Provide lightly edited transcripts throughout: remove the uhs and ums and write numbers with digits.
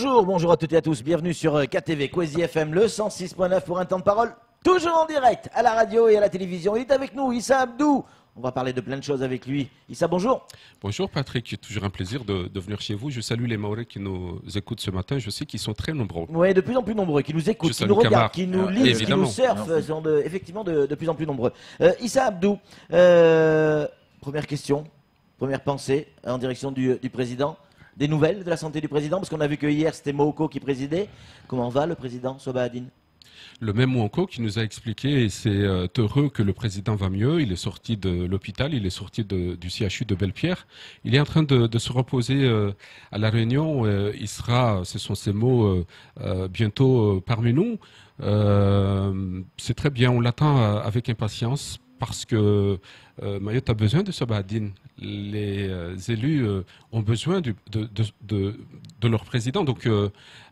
Bonjour, bonjour à toutes et à tous, bienvenue sur KTV, Kwezi FM, le 106.9 pour un temps de parole, toujours en direct, à la radio et à la télévision. Il est avec nous, Issa Abdou. On va parler de plein de choses avec lui. Issa, bonjour. Bonjour Patrick, c'est toujours un plaisir de venir chez vous. Je salue les Maoris qui nous écoutent ce matin. Je sais qu'ils sont très nombreux. Oui, de plus en plus nombreux, qui nous écoutent, qui nous regardent, qui nous lisent, qui nous surfent, sont effectivement de plus en plus nombreux. Issa Abdou, première question, première pensée en direction du président. Des nouvelles de la santé du président, parce qu'on a vu que hier c'était Moko qui présidait. Comment va le président Sobahadine? Le même Moko qui nous a expliqué, et c'est heureux que le président va mieux. Il est sorti de l'hôpital, il est sorti du CHU de Belle-Pierre. Il est en train de se reposer à La Réunion. Il sera, ce sont ses mots, bientôt parmi nous. C'est très bien, on l'attend avec impatience. Parce que Mayotte a besoin de Sobahadine. Les élus ont besoin de leur président. Donc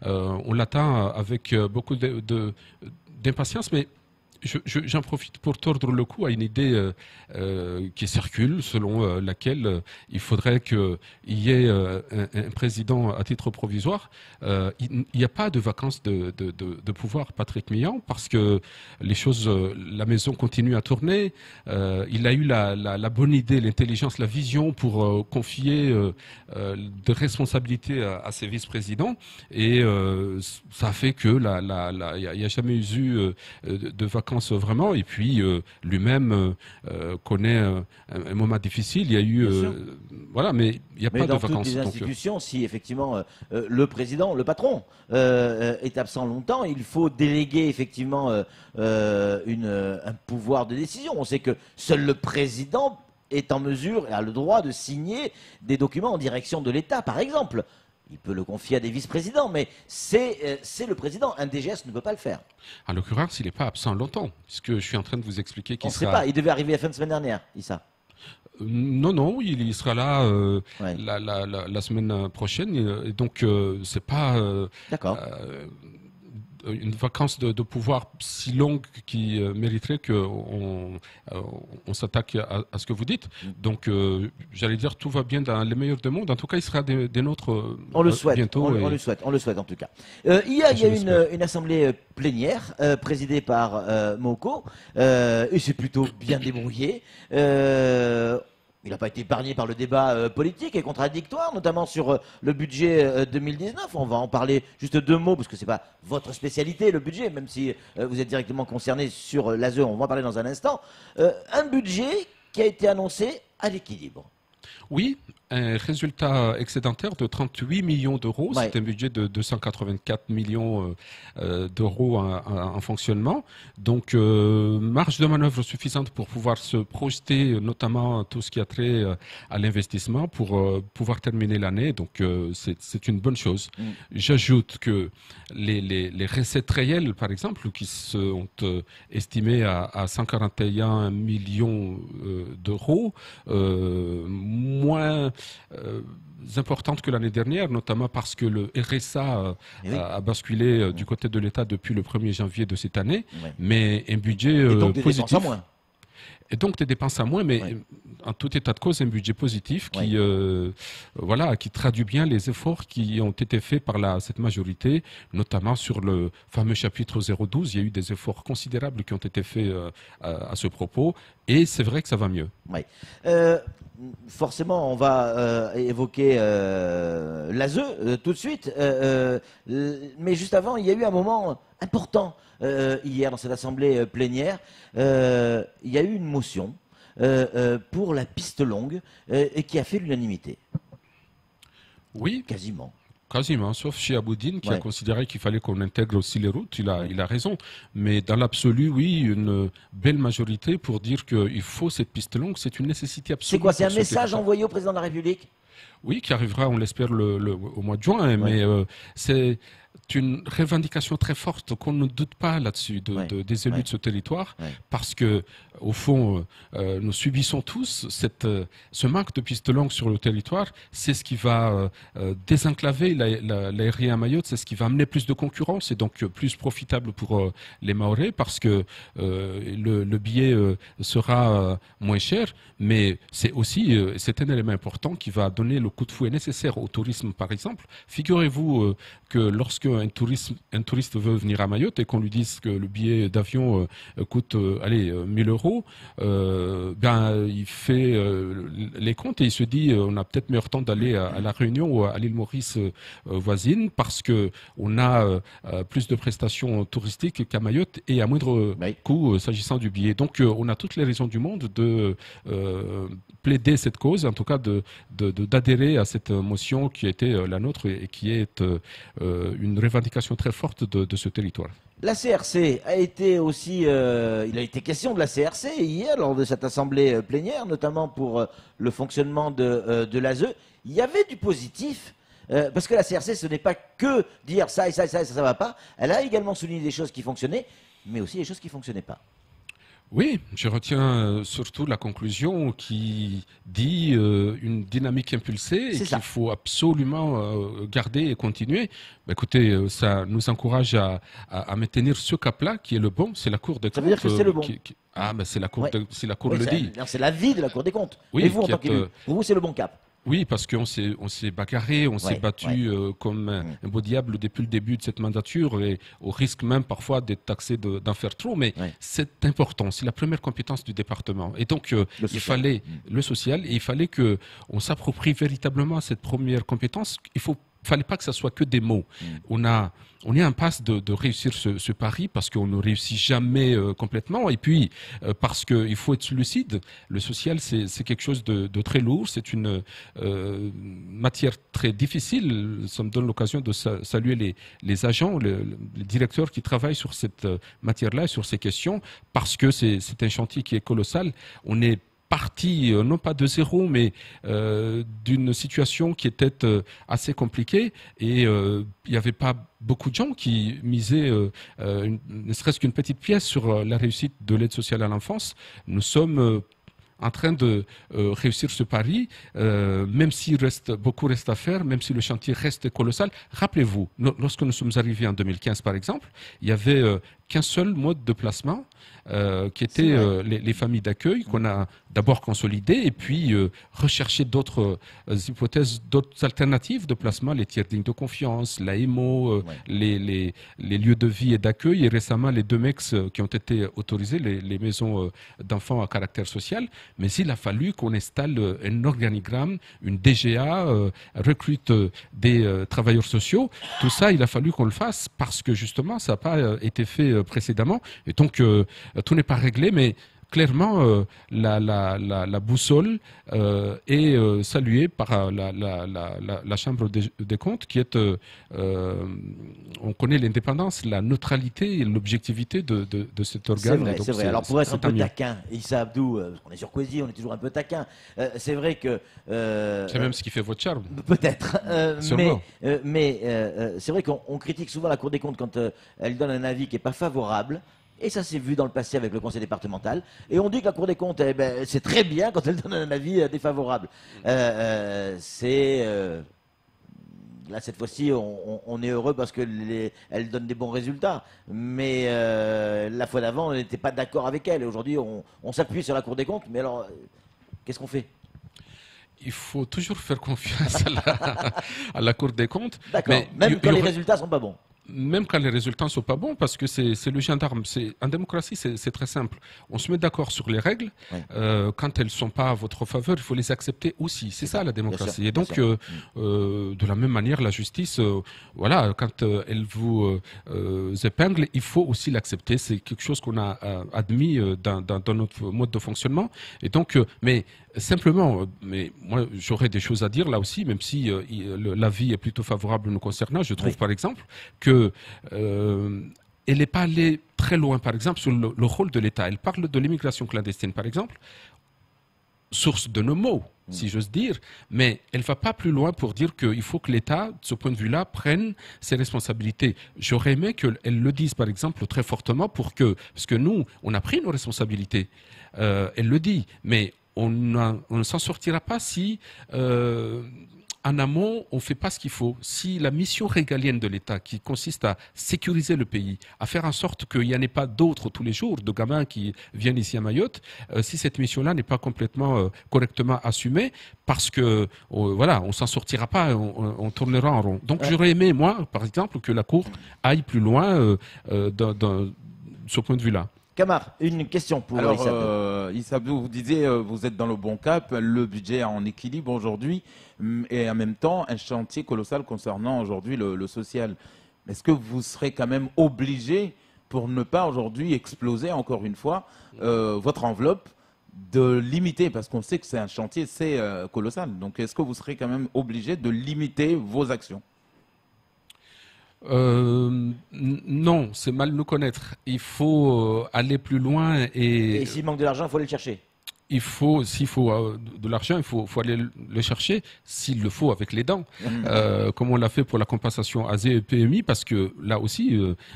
on l'attend avec beaucoup d'impatience. Mais j'en profite pour tordre le cou à une idée qui circule, selon laquelle il faudrait qu'il y ait un président à titre provisoire. Il n'y a pas de vacances de pouvoir, Patrick Millon, parce que les choses, la maison continue à tourner. Il a eu la bonne idée, l'intelligence, la vision pour confier de responsabilités à ses vice-présidents. Et ça fait que il n'y a jamais eu de vacances vraiment, et puis lui-même connaît un moment difficile. Il y a eu voilà, mais il n'y a pas de vacances. Dans toutes les institutions, si effectivement le président, le patron est absent longtemps, il faut déléguer effectivement un pouvoir de décision. On sait que seul le président est en mesure et a le droit de signer des documents en direction de l'État, par exemple. Il peut le confier à des vice-présidents, mais c'est le président. Un DGS ne peut pas le faire. En l'occurrence, il n'est pas absent longtemps, puisque je suis en train de vous expliquer qu'il sera... On ne sait pas, il devait arriver à la fin de semaine dernière, Issa. Non, il sera là la semaine prochaine. Et donc, c'est pas... D'accord. Une vacance de pouvoir si longue qui mériterait qu'on s'attaque à ce que vous dites. Donc, j'allais dire, tout va bien dans les meilleurs des mondes. En tout cas, il sera des nôtres on le souhaite, bientôt. On le souhaite en tout cas. Il y a une assemblée plénière présidée par Moko, et c'est plutôt bien débrouillé. Il n'a pas été épargné par le débat politique et contradictoire, notamment sur le budget 2019. On va en parler juste deux mots, parce que ce n'est pas votre spécialité, le budget, même si vous êtes directement concerné sur l'ASE, on va en parler dans un instant. Un budget qui a été annoncé à l'équilibre. Oui, un résultat excédentaire de 38 millions d'euros. Ouais. C'est un budget de 284 millions d'euros en fonctionnement. Donc, marge de manœuvre suffisante pour pouvoir se projeter, notamment tout ce qui a trait à l'investissement, pour pouvoir terminer l'année. Donc, c'est une bonne chose. J'ajoute que les recettes réelles, par exemple, qui sont estimées à 141 millions d'euros, moins importante que l'année dernière, notamment parce que le RSA a basculé du côté de l'État depuis le 1er janvier de cette année, mais un budget positif. Et donc des dépenses à moins, mais en tout état de cause, un budget positif qui, qui traduit bien les efforts qui ont été faits par cette majorité, notamment sur le fameux chapitre 012. Il y a eu des efforts considérables qui ont été faits à ce propos, et c'est vrai que ça va mieux. Oui. Forcément, on va évoquer l'ASE tout de suite, mais juste avant, il y a eu un moment important hier dans cette assemblée plénière. Il y a eu une motion pour la piste longue et qui a fait l'unanimité. Oui. Quasiment, sauf chez Aboudine qui a considéré qu'il fallait qu'on intègre aussi les routes. Il a raison. Mais dans l'absolu, oui, une belle majorité pour dire qu'il faut cette piste longue. C'est une nécessité absolue. C'est quoi? C'est un message envoyé au président de la République? Oui, qui arrivera, on l'espère, au mois de juin. Mais c'est une revendication très forte qu'on ne doute pas là-dessus des élus de ce territoire, parce que au fond, nous subissons tous ce manque de pistes longues sur le territoire. C'est ce qui va désenclaver l'aérien à Mayotte, c'est ce qui va amener plus de concurrence et donc plus profitable pour les Mahorais, parce que le billet sera moins cher, mais c'est aussi c'est un élément important qui va donner le coup de fouet nécessaire au tourisme, par exemple. Figurez-vous que lorsque un touriste veut venir à Mayotte et qu'on lui dise que le billet d'avion coûte, 1000 euros, il fait les comptes et il se dit, on a peut-être meilleur temps d'aller à La Réunion ou à l'île Maurice voisine parce que on a plus de prestations touristiques qu'à Mayotte et à moindre coût s'agissant du billet. Donc, on a toutes les raisons du monde de plaider cette cause, en tout cas d'adhérer à cette motion qui a été la nôtre et qui est une revendication très forte de ce territoire. La CRC a été aussi, il a été question de la CRC hier lors de cette assemblée plénière, notamment pour le fonctionnement de l'ASE. Il y avait du positif. Parce que la CRC, ce n'est pas que dire ça et ça et ça et ça, ça va pas. Elle a également souligné des choses qui fonctionnaient, mais aussi des choses qui fonctionnaient pas. Oui, je retiens surtout la conclusion qui dit une dynamique impulsée et qu'il faut absolument garder et continuer. Écoutez, ça nous encourage à maintenir ce cap-là qui est le bon. C'est la Cour des comptes. Ça veut dire que c'est le bon. C'est la Cour, si la Cour le dit. C'est l'avis de la Cour des comptes. Oui, et vous, en tant qu'élu, pour vous, c'est le bon cap. Oui, parce qu'on s'est bagarré, on s'est battu comme un beau diable depuis le début de cette mandature et au risque même parfois d'être taxé d'en faire trop. Mais c'est important, c'est la première compétence du département. Et donc, il fallait le social et il fallait qu'on s'approprie véritablement cette première compétence. Fallait pas que ça soit que des mots. On est en passe de réussir ce pari parce qu'on ne réussit jamais complètement et puis parce qu'il faut être lucide. Le social, c'est quelque chose de très lourd, c'est une matière très difficile. Ça me donne l'occasion de saluer les agents, les directeurs qui travaillent sur cette matière-là et sur ces questions parce que c'est un chantier qui est colossal. On est parti, non pas de zéro, mais d'une situation qui était assez compliquée et il n'y avait pas beaucoup de gens qui misaient ne serait-ce qu'une petite pièce sur la réussite de l'aide sociale à l'enfance. Nous sommes en train de réussir ce pari, même s'il beaucoup reste à faire, même si le chantier reste colossal. Rappelez-vous, lorsque nous sommes arrivés en 2015, par exemple, il y avait qu'un seul mode de placement, qui était les familles d'accueil, qu'on a d'abord consolidé et puis recherché d'autres hypothèses, d'autres alternatives de placement, les tiers dignes de confiance, l'AMO, les lieux de vie et d'accueil, et récemment les 2 MEX qui ont été autorisés, les maisons d'enfants à caractère social. Mais il a fallu qu'on installe un organigramme, une DGA, recrute des travailleurs sociaux. Tout ça, il a fallu qu'on le fasse parce que justement, ça n'a pas été fait précédemment. Et donc, tout n'est pas réglé, mais clairement, la boussole est saluée par la Chambre des comptes, qui est, on connaît l'indépendance, la neutralité et l'objectivité de cet organe. C'est vrai. Alors pour être un peu taquin, Issa Abdou, on est sur Quasi, on est toujours un peu taquin. C'est vrai que c'est même ce qui fait votre charme. Peut-être, mais c'est vrai qu'on critique souvent la Cour des comptes quand elle donne un avis qui n'est pas favorable. Et ça s'est vu dans le passé avec le conseil départemental. Et on dit que la Cour des comptes, c'est très bien quand elle donne un avis défavorable. Là, cette fois-ci, on est heureux parce qu'elle donne des bons résultats. Mais la fois d'avant, on n'était pas d'accord avec elle. Et aujourd'hui, on s'appuie sur la Cour des comptes. Mais alors, qu'est-ce qu'on fait ? Il faut toujours faire confiance à la Cour des comptes. D'accord, même quand les résultats ne sont pas bons. Même quand les résultats ne sont pas bons, parce que c'est le gendarme. En démocratie, c'est très simple. On se met d'accord sur les règles. Quand elles ne sont pas à votre faveur, il faut les accepter aussi. C'est ça la démocratie. Et donc, de la même manière, la justice, quand elle vous épingle, il faut aussi l'accepter. C'est quelque chose qu'on a admis dans notre mode de fonctionnement. Et donc, mais simplement, moi, j'aurais des choses à dire là aussi, même si l'avis est plutôt favorable nous concernant. Je trouve, par exemple, que elle n'est pas allée très loin, par exemple, sur le rôle de l'État. Elle parle de l'immigration clandestine, par exemple, source de nos maux, si j'ose dire, mais elle ne va pas plus loin pour dire qu'il faut que l'État, de ce point de vue-là, prenne ses responsabilités. J'aurais aimé qu'elle le dise, par exemple, très fortement, parce que nous, on a pris nos responsabilités. Elle le dit, mais on ne s'en sortira pas si en amont, on ne fait pas ce qu'il faut. Si la mission régalienne de l'État, qui consiste à sécuriser le pays, à faire en sorte qu'il n'y en ait pas d'autres tous les jours, de gamins qui viennent ici à Mayotte, si cette mission-là n'est pas complètement correctement assumée, parce que voilà, on s'en sortira pas, on tournera en rond. Donc j'aurais aimé, moi, par exemple, que la Cour aille plus loin dans ce point de vue-là. Camar, une question pour Issabdou, vous disiez, vous êtes dans le bon cap, le budget est en équilibre aujourd'hui, et en même temps, un chantier colossal concernant aujourd'hui le social. Est-ce que vous serez quand même obligé, pour ne pas aujourd'hui exploser, encore une fois, votre enveloppe, de limiter, parce qu'on sait que c'est un chantier, c'est colossal. Donc, est-ce que vous serez quand même obligé de limiter vos actions ? Non, c'est mal nous connaître. Il faut aller plus loin et s'il manque de l'argent, il faut aller le chercher. S'il faut de l'argent, il faut aller le chercher, s'il le faut, avec les dents, comme on l'a fait pour la compensation ASE et PMI, parce que là aussi,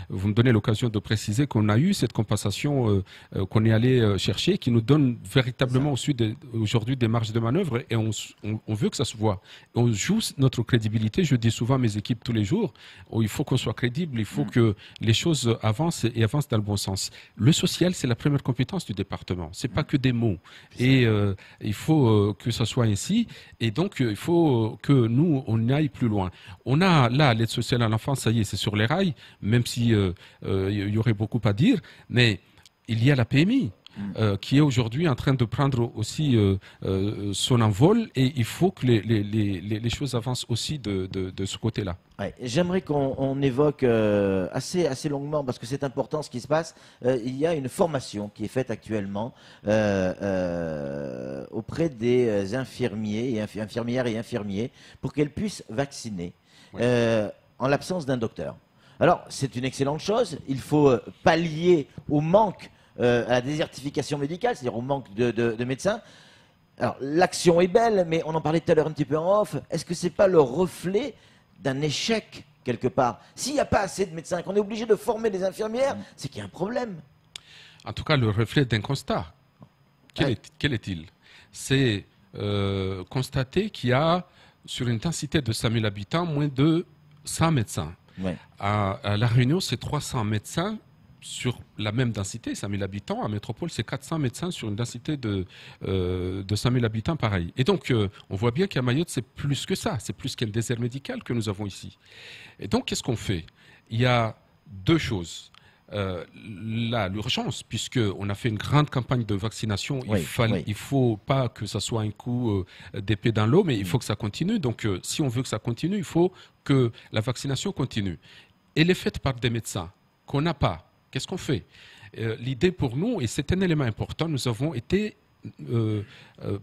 vous me donnez l'occasion de préciser qu'on a eu cette compensation qu'on est allé chercher, qui nous donne véritablement aujourd'hui des marges de manœuvre, et on veut que ça se voit. On joue notre crédibilité. Je dis souvent à mes équipes tous les jours, il faut qu'on soit crédible, il faut que les choses avancent et avancent dans le bon sens. Le social, c'est la première compétence du département. C'est pas que des mots. Et il faut que ça soit ainsi. Et donc, il faut que nous, on aille plus loin. On a là l'aide sociale à l'enfance, ça y est, c'est sur les rails, même si il y aurait beaucoup à dire. Mais il y a la PMI. Qui est aujourd'hui en train de prendre aussi son envol, et il faut que les choses avancent aussi de ce côté-là. Ouais, j'aimerais qu'on évoque assez longuement, parce que c'est important ce qui se passe. Il y a une formation qui est faite actuellement auprès des infirmières et infirmiers pour qu'elles puissent vacciner en l'absence d'un docteur. Alors, c'est une excellente chose. Il faut pallier au manque à la désertification médicale, c'est-à-dire au manque de médecins. Alors, l'action est belle, mais on en parlait tout à l'heure un petit peu en off. Est-ce que ce n'est pas le reflet d'un échec, quelque part? S'il n'y a pas assez de médecins, qu'on est obligé de former des infirmières, c'est qu'il y a un problème. En tout cas, le reflet d'un constat. Quel est-il? C'est constater qu'il y a, sur une densité de 5 000 habitants, moins de 100 médecins. Ouais. À La Réunion, c'est 300 médecins sur la même densité, 5 000 habitants. À Métropole, c'est 400 médecins sur une densité de 5 000 habitants, pareil. Et donc, on voit bien qu'à Mayotte, c'est plus que ça. C'est plus qu'un désert médical que nous avons ici. Et donc, qu'est-ce qu'on fait? Il y a deux choses. Là, l'urgence, puisqu'on a fait une grande campagne de vaccination, il ne faut pas que ça soit un coup d'épée dans l'eau, mais il faut que ça continue. Donc, si on veut que ça continue, il faut que la vaccination continue. Elle est faite par des médecins qu'on n'a pas. Qu'est-ce qu'on fait? L'idée pour nous, et c'est un élément important, nous avons été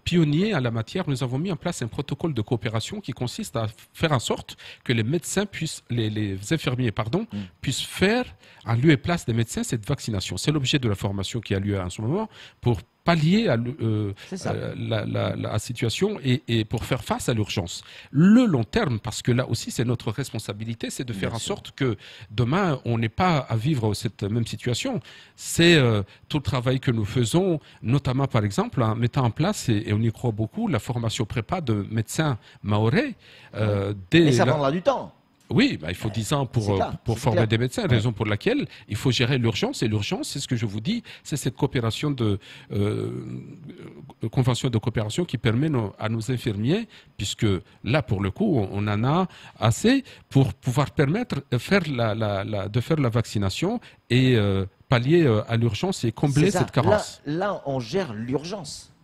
pionniers en la matière. Nous avons mis en place un protocole de coopération qui consiste à faire en sorte que les médecins puissent, les infirmiers, puissent faire en lieu et place des médecins cette vaccination. C'est l'objet de la formation qui a lieu en ce moment pour pallier à la situation et pour faire face à l'urgence. Le long terme, parce que là aussi c'est notre responsabilité, c'est de faire en sorte que demain on n'ait pas à vivre cette même situation. C'est tout le travail que nous faisons, notamment par exemple en mettant en place, et on y croit beaucoup, la formation prépa de médecins mahorais. Mais ça prendra du temps. Oui, il faut 10 ans pour former des médecins, raison pour laquelle il faut gérer l'urgence. Et l'urgence, c'est ce que je vous dis, c'est cette coopération convention de coopération qui permet à nos infirmiers, puisque là, pour le coup, on en a assez pour pouvoir permettre de faire la vaccination et pallier à l'urgence et combler cette carence. Là, on gère l'urgence,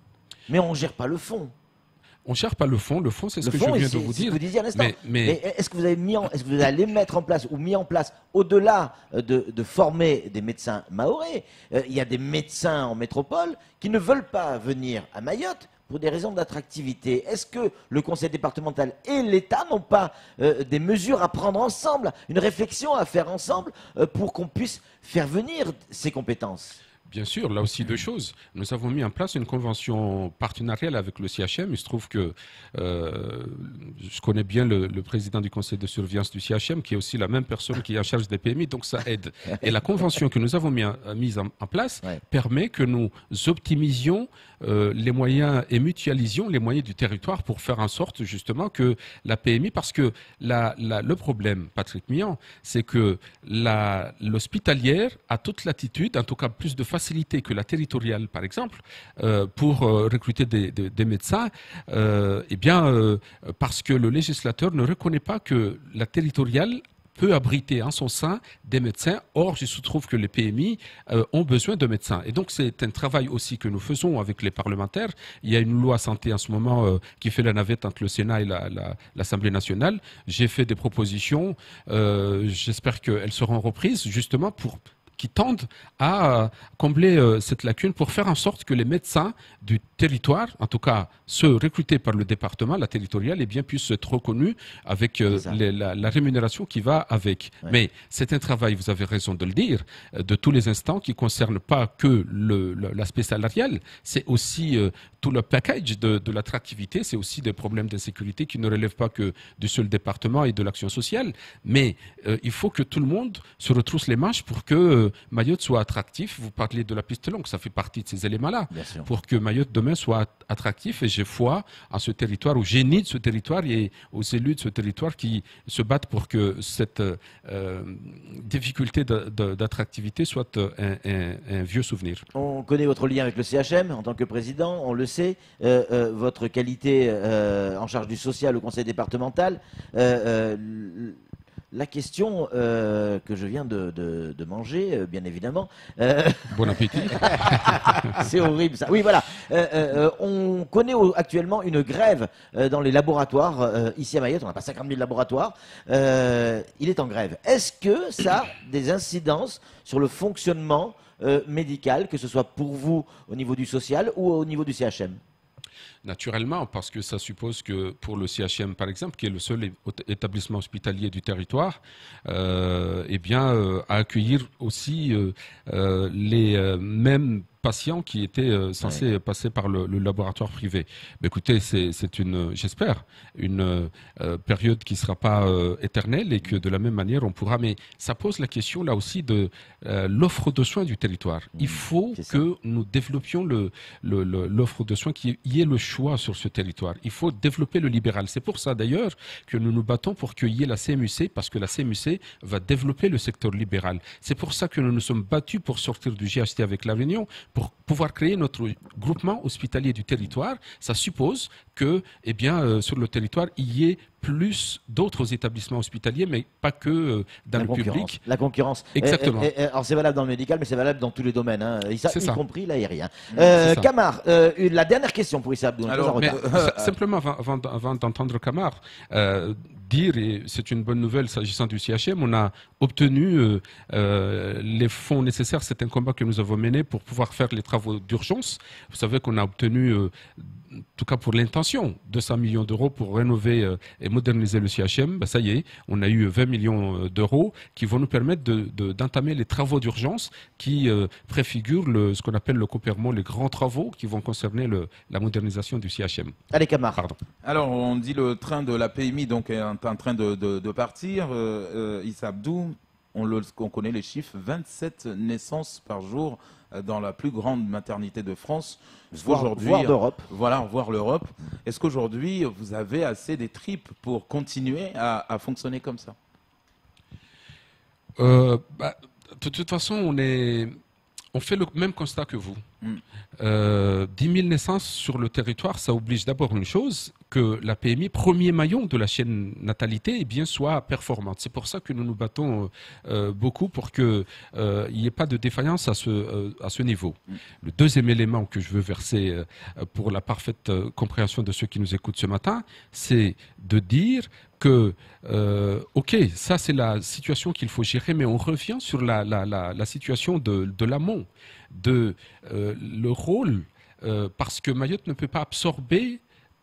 mais on ne gère pas le fond. On ne cherche pas le fond. Le fond, c'est ce que je viens de vous dire. Vous disiez à l'instant. Mais est-ce que vous allez mettre en place ou mis en place, au-delà de former des médecins mahorais, il y a des médecins en métropole qui ne veulent pas venir à Mayotte pour des raisons d'attractivité. Est-ce que le conseil départemental et l'État n'ont pas des mesures à prendre ensemble, une réflexion à faire ensemble pour qu'on puisse faire venir ces compétences? Bien sûr, là aussi deux choses. Nous avons mis en place une convention partenariale avec le CHM. Il se trouve que je connais bien le président du conseil de surveillance du CHM, qui est aussi la même personne qui est en charge des PMI, donc ça aide. Et la convention que nous avons mise en place permet que nous optimisions les moyens et mutualisions les moyens du territoire pour faire en sorte justement que la PMI, parce que le problème, Patrick Mian, c'est que l'hospitalière a toute l'attitude, en tout cas plus de facilité que la territoriale, par exemple, pour recruter des médecins, parce que le législateur ne reconnaît pas que la territoriale peut abriter en son sein des médecins. Or, il se trouve que les PMI ont besoin de médecins. Et donc, c'est un travail aussi que nous faisons avec les parlementaires. Il y a une loi santé en ce moment qui fait la navette entre le Sénat et l'Assemblée nationale. J'ai fait des propositions. J'espère qu'elles seront reprises justement qui tendent à combler cette lacune pour faire en sorte que les médecins du territoire, en tout cas ceux recrutés par le département, la territoriale, puissent être reconnus avec la rémunération qui va avec. Ouais. Mais c'est un travail, vous avez raison de le dire, de tous les instants qui ne concerne pas que l'aspect salarial, c'est aussi tout le package de l'attractivité, c'est aussi des problèmes d'insécurité qui ne relèvent pas que du seul département et de l'action sociale. Mais il faut que tout le monde se retrousse les manches pour que Mayotte soit attractif. Vous parlez de la piste longue, ça fait partie de ces éléments-là. Pour que Mayotte demain soit attractif, et j'ai foi en ce territoire, au génie de ce territoire et aux élus de ce territoire qui se battent pour que cette difficulté d'attractivité soit un vieux souvenir. On connaît votre lien avec le CHM en tant que président, on le sait, votre qualité en charge du social au conseil départemental. La question que je viens de manger, bien évidemment. Bon appétit. C'est horrible ça. Oui, voilà. On connaît actuellement une grève dans les laboratoires ici à Mayotte. On n'a pas 50 000 laboratoires. Il est en grève. Est-ce que ça a des incidences sur le fonctionnement médical, que ce soit pour vous au niveau du social ou au niveau du CHM ? Naturellement, parce que ça suppose que pour le CHM, par exemple, qui est le seul établissement hospitalier du territoire, à accueillir aussi les mêmes patients qui étaient censés passer par le laboratoire privé. Mais écoutez, c'est j'espère, une période qui ne sera pas éternelle et que de la même manière on pourra. Mais ça pose la question là aussi de l'offre de soins du territoire. Il faut que nous développions l'offre de soins, qu'il y ait le choix sur ce territoire. Il faut développer le libéral. C'est pour ça d'ailleurs que nous nous battons pour qu'il y ait la CMUC, parce que la CMUC va développer le secteur libéral. C'est pour ça que nous nous sommes battus pour sortir du GHT avec La Réunion, pour pouvoir créer notre groupement hospitalier du territoire. Ça suppose que, sur le territoire, il y ait plus d'autres établissements hospitaliers, mais pas que dans le public. La concurrence. Exactement. Alors c'est valable dans le médical, mais c'est valable dans tous les domaines, hein, y compris l'aérien. Kamar, la dernière question pour Issa Abdou. Simplement, avant d'entendre Kamar, dire, et c'est une bonne nouvelle s'agissant du CHM, on a obtenu les fonds nécessaires. C'est un combat que nous avons mené pour pouvoir faire les travaux d'urgence. Vous savez qu'on a obtenu, en tout cas pour l'intention, 200 millions d'euros pour rénover et moderniser le CHM. Ben ça y est, on a eu 20 millions d'euros qui vont nous permettre d'entamer les travaux d'urgence qui préfigurent ce qu'on appelle le Copermo, les grands travaux qui vont concerner la modernisation du CHM. Allez, Kamar. Pardon. Alors, on dit le train de la PMI donc, est en train de partir. Issa Abdou, on connaît les chiffres, 27 naissances par jour dans la plus grande maternité de France. Voire d'Europe. Voilà, voire l'Europe. Est-ce qu'aujourd'hui, vous avez assez des tripes pour continuer à fonctionner comme ça ? De toute façon, on fait le même constat que vous. 10 000 naissances sur le territoire, ça oblige d'abord une chose, que la PMI, premier maillon de la chaîne natalité, soit performante. C'est pour ça que nous nous battons beaucoup pour qu'il n'y ait pas de défaillance à ce niveau. Le deuxième élément que je veux verser pour la parfaite compréhension de ceux qui nous écoutent ce matin, c'est de dire que, ok, ça c'est la situation qu'il faut gérer, mais on revient sur la situation de l'amont, le rôle, parce que Mayotte ne peut pas absorber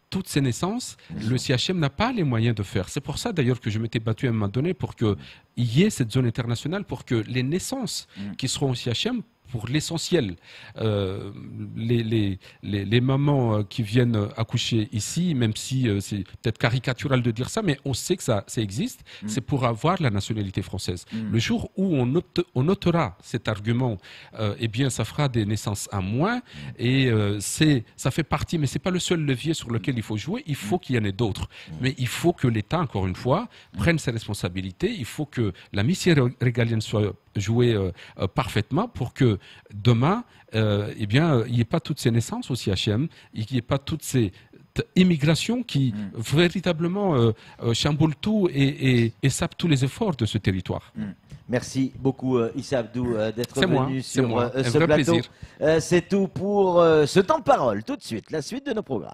toutes ces naissances, le CHM n'a pas les moyens de faire. C'est pour ça d'ailleurs que je m'étais battu à un moment donné pour qu'il y ait cette zone internationale, pour que les naissances qui seront au CHM pour l'essentiel, les mamans qui viennent accoucher ici, même si c'est peut-être caricatural de dire ça, mais on sait que ça existe, c'est pour avoir la nationalité française. Le jour où on notera cet argument, eh bien, ça fera des naissances à moins, et ça fait partie, mais c'est pas le seul levier sur lequel il faut jouer. Il faut qu'il y en ait d'autres, mais il faut que l'État, encore une fois, prenne ses responsabilités. Il faut que la mission régalienne soit jouée parfaitement pour que demain, eh bien, il n'y ait pas toutes ces naissances au CHM, il n'y ait pas toutes ces immigration qui véritablement chamboule tout et sape tous les efforts de ce territoire. Merci beaucoup Issa Abdou d'être venu sur un ce vrai plateau. plaisir. C'est tout pour ce temps de parole. Tout de suite, la suite de nos programmes.